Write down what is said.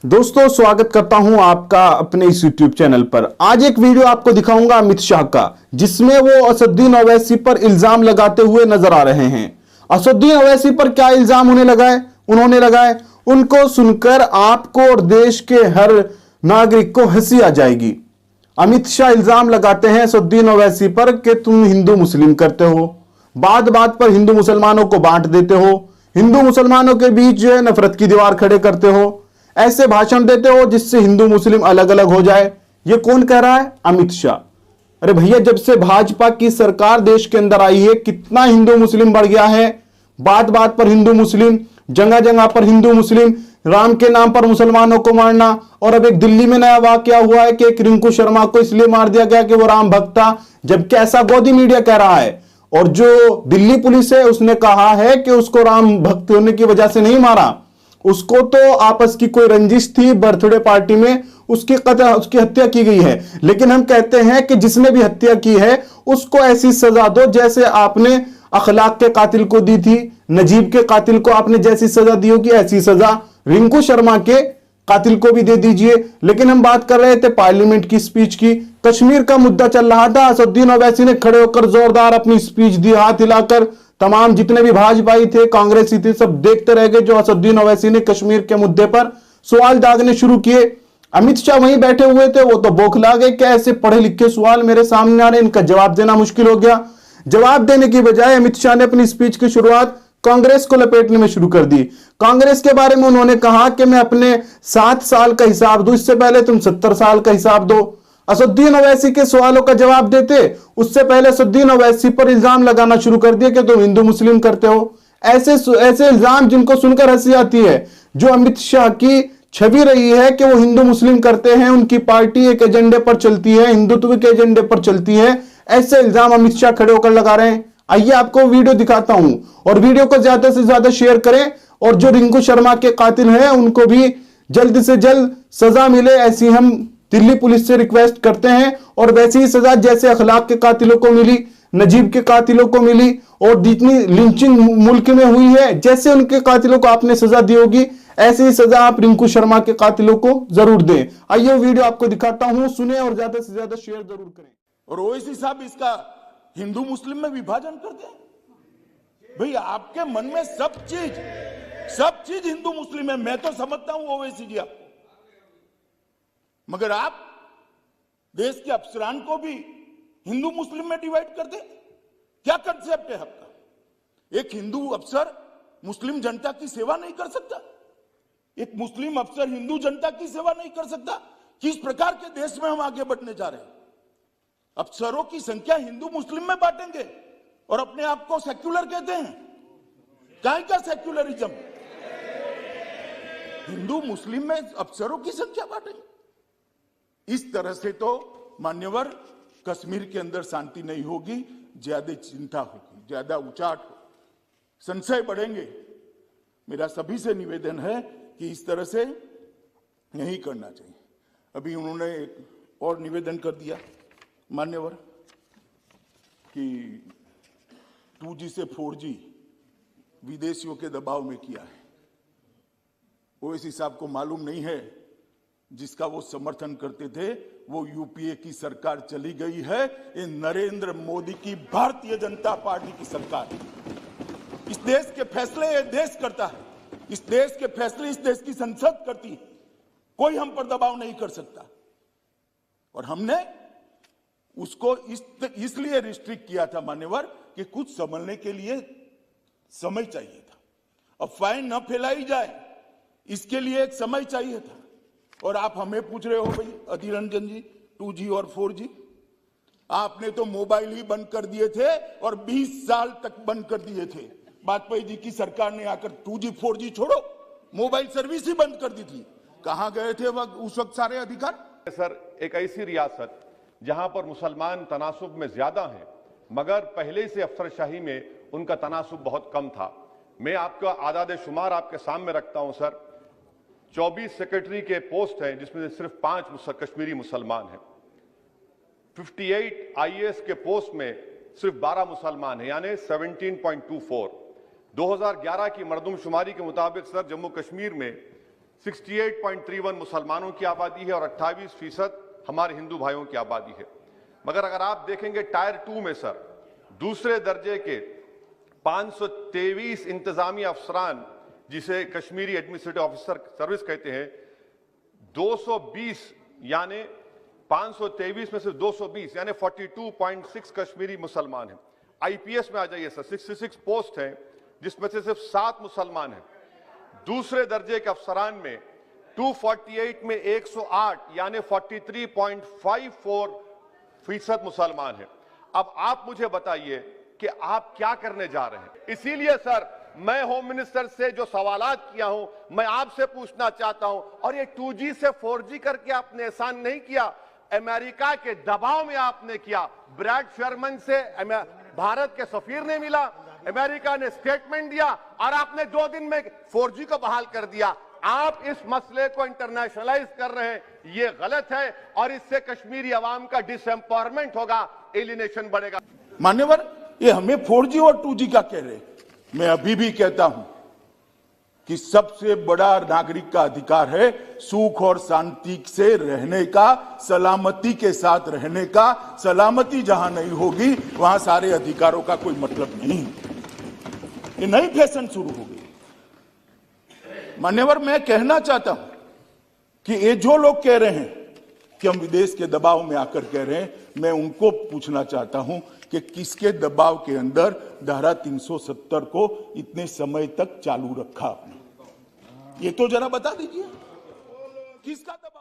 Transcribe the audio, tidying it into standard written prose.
दोस्तों स्वागत करता हूं आपका अपने इस YouTube चैनल पर। आज एक वीडियो आपको दिखाऊंगा अमित शाह का, जिसमें वो असदुद्दीन ओवैसी पर इल्जाम लगाते हुए नजर आ रहे हैं। असदुद्दीन ओवैसी पर क्या इल्जाम उन्होंने लगाए, उनको सुनकर आपको और देश के हर नागरिक को हंसी आ जाएगी। अमित शाह इल्जाम लगाते हैं असदुद्दीन ओवैसी पर कि तुम हिंदू मुस्लिम करते हो, बात बात पर हिंदू मुसलमानों को बांट देते हो, हिंदू मुसलमानों के बीच जो है नफरत की दीवार खड़े करते हो, ऐसे भाषण देते हो जिससे हिंदू मुस्लिम अलग अलग हो जाए। ये कौन कह रहा है? अमित शाह। अरे भैया, जब से भाजपा की सरकार देश के अंदर आई है, कितना हिंदू मुस्लिम बढ़ गया है। बात बात पर हिंदू मुस्लिम, जगह जगह पर हिंदू मुस्लिम, राम के नाम पर मुसलमानों को मारना। और अब एक दिल्ली में नया वाकया हुआ है कि एक रिंकू शर्मा को इसलिए मार दिया गया कि वो राम भक्त था, जबकि ऐसा गोदी मीडिया कह रहा है। और जो दिल्ली पुलिस है उसने कहा है कि उसको राम भक्त होने की वजह से नहीं मारा, उसको तो आपस की कोई रंजिश थी, बर्थडे पार्टी में उसकी हत्या की गई है। लेकिन हम कहते हैं कि जिसने भी हत्या की है उसको ऐसी सजा दो जैसे आपने अखलाक के कातिल को दी थी, नजीब के कातिल को आपने जैसी सजा दी होगी ऐसी सजा रिंकू शर्मा के कातिल को भी दे दीजिए। लेकिन हम बात कर रहे थे पार्लियामेंट की स्पीच की, कश्मीर का मुद्दा चल रहा था। असदुद्दीन ओवैसी ने खड़े होकर जोरदार अपनी स्पीच दी, हाथ हिलाकर। तमाम जितने भी भाजपाई थे, कांग्रेसी थे, सब देखते रह गए जो असदुद्दीन ओवैसी ने कश्मीर के मुद्दे पर सवाल दागने शुरू किए। अमित शाह वहीं बैठे हुए थे, वो तो बौखला गए कि ऐसे पढ़े लिखे सवाल मेरे सामने आ रहे, इनका जवाब देना मुश्किल हो गया। जवाब देने की बजाय अमित शाह ने अपनी स्पीच की शुरुआत कांग्रेस को लपेटने में शुरू कर दी। कांग्रेस के बारे में उन्होंने कहा कि मैं अपने 7 साल का हिसाब दूं, इससे पहले तुम 70 साल का हिसाब दो। असदुद्दीन ओवैसी के सवालों का जवाब देते उससे पहले असदुद्दीन ओवैसी पर इल्जाम लगाना शुरू कर दिया कि तुम हिंदू मुस्लिम करते हो। ऐसे ऐसे इल्जाम जिनको सुनकर हंसी आती है। जो अमित शाह की छवि रही है कि वो हिंदू मुस्लिम करते हैं, उनकी पार्टी एक एजेंडे पर चलती है, हिंदुत्व के एजेंडे पर चलती है, ऐसे इल्जाम अमित शाह खड़े होकर लगा रहे हैं। आइए आपको वीडियो दिखाता हूं, और वीडियो को ज्यादा से ज्यादा शेयर करें, और जो रिंकू शर्मा के कातिल हैं उनको भी जल्द से जल्द सजा मिले, ऐसी हम दिल्ली पुलिस से रिक्वेस्ट करते हैं। और वैसी ही सजा जैसे अखलाक के कातिलों को मिली, नजीब के कातिलों को मिली, और जितनी लिंचिंग मुल्क में हुई है, जैसे उनके कातिलों को आपने सजा दी होगी, ऐसी ही सजा आप रिंकू शर्मा के कातिलों को जरूर दें। आइए वीडियो आपको दिखाता हूं, सुने और ज्यादा से ज्यादा शेयर जरूर करें। और ओवैसी साहब इसका हिंदू मुस्लिम में विभाजन कर दें। भाई आपके मन में सब चीज हिंदू मुस्लिम है, मैं तो समझता हूं ओवैसी जी आपको, मगर आप देश के अफसरान को भी हिंदू मुस्लिम में डिवाइड कर दे। क्या कंसेप्ट है आपका? एक हिंदू अफसर मुस्लिम जनता की सेवा नहीं कर सकता, एक मुस्लिम अफसर हिंदू जनता की सेवा नहीं कर सकता। किस प्रकार के देश में हम आगे बढ़ने जा रहे हैं? अफसरों की संख्या हिंदू मुस्लिम में बांटेंगे और अपने आप को सेक्युलर कहते हैं। क्या सेक्युलरिज्म? हिंदू मुस्लिम में अफसरों की संख्या बांटेंगे। इस तरह से तो मान्यवर कश्मीर के अंदर शांति नहीं होगी, ज्यादा चिंता होगी, ज्यादा उचाट हो, संशय बढ़ेंगे। मेरा सभी से निवेदन है कि इस तरह से नहीं करना चाहिए। अभी उन्होंने एक और निवेदन कर दिया मान्यवर कि 2G से 4G विदेशियों के दबाव में किया है। ओवैसी साहब को मालूम नहीं है जिसका वो समर्थन करते थे वो यूपीए की सरकार चली गई है। ये नरेंद्र मोदी की भारतीय जनता पार्टी की सरकार है। इस देश के फैसले ये देश करता है, इस देश के फैसले इस देश की संसद करती है। कोई हम पर दबाव नहीं कर सकता। और हमने उसको इसलिए रिस्ट्रिक्ट किया था मान्यवर कि कुछ समझने के लिए समय चाहिए था, अफवाहें न फैलाई जाए इसके लिए एक समय चाहिए था। और आप हमें पूछ रहे हो भाई अधीर रंजन जी 2G और 4G, आपने तो मोबाइल ही बंद कर दिए थे और 20 साल तक बंद कर दिए थे। वाजपेयी जी की सरकार ने आकर 2G 4G छोड़ो, मोबाइल सर्विस ही बंद कर दी थी। कहां गए थे उस वक्त सारे अधिकार? सर, एक ऐसी रियासत जहां पर मुसलमान तनासुब में ज्यादा हैं, मगर पहले से अफसरशाही में उनका तनासुब बहुत कम था। मैं आपका आदाद शुमार आपके सामने रखता हूं सर। 24 सेक्रेटरी के पोस्ट हैं जिसमें से सिर्फ 5 कश्मीरी मुसलमान हैं। 58 IAS के पोस्ट में सिर्फ 12 मुसलमान हैं, यानी 17.24। 2011 की मरदमशुमारी के मुताबिक सर जम्मू कश्मीर में 68.31 मुसलमानों की आबादी है और 28% हमारे हिंदू भाइयों की आबादी है। मगर अगर आप देखेंगे टायर 2 में सर, दूसरे दर्जे के 523 इंतजामी अफसरान, जिसे कश्मीरी एडमिनिस्ट्रेटिव ऑफिसर सर्विस कहते हैं, 220 यानी 523 में से 220 यानी 42.6 कश्मीरी मुसलमान हैं। आईपीएस में आ जाइए सर, 66 पोस्ट हैं जिसमें से सिर्फ 7 मुसलमान हैं। दूसरे दर्जे के अफसरान में 248 में 108 यानी 43.54% मुसलमान हैं। अब आप मुझे बताइए कि आप क्या करने जा रहे हैं। इसीलिए सर मैं होम मिनिस्टर से जो सवालात किया हूं, मैं आपसे पूछना चाहता हूं, और ये 2G से 4G करके आपने एहसान नहीं किया, अमेरिका के दबाव में आपने किया। ब्रैड शेरमन से भारत के सफीर ने मिला, अमेरिका ने स्टेटमेंट दिया और आपने 2 दिन में 4G को बहाल कर दिया। आप इस मसले को इंटरनेशनलाइज कर रहे हैं, ये गलत है और इससे कश्मीरी अवाम का डिसएम्पावरमेंट होगा, एलिनेशन बढ़ेगा। मान्यवर, ये हमें 4G और 2G का कह रहे हैं। मैं अभी भी कहता हूं कि सबसे बड़ा नागरिक का अधिकार है सुख और शांति से रहने का, सलामती के साथ रहने का। सलामती जहां नहीं होगी वहां सारे अधिकारों का कोई मतलब नहीं। ये नई फैशन शुरू हो गई। मान्यवर, मैं कहना चाहता हूं कि ये जो लोग कह रहे हैं कि हम विदेश के दबाव में आकर कह रहे हैं, मैं उनको पूछना चाहता हूं कि किसके दबाव के अंदर धारा 370 को इतने समय तक चालू रखा आपने, ये तो जरा बता दीजिए, किसका दबाव।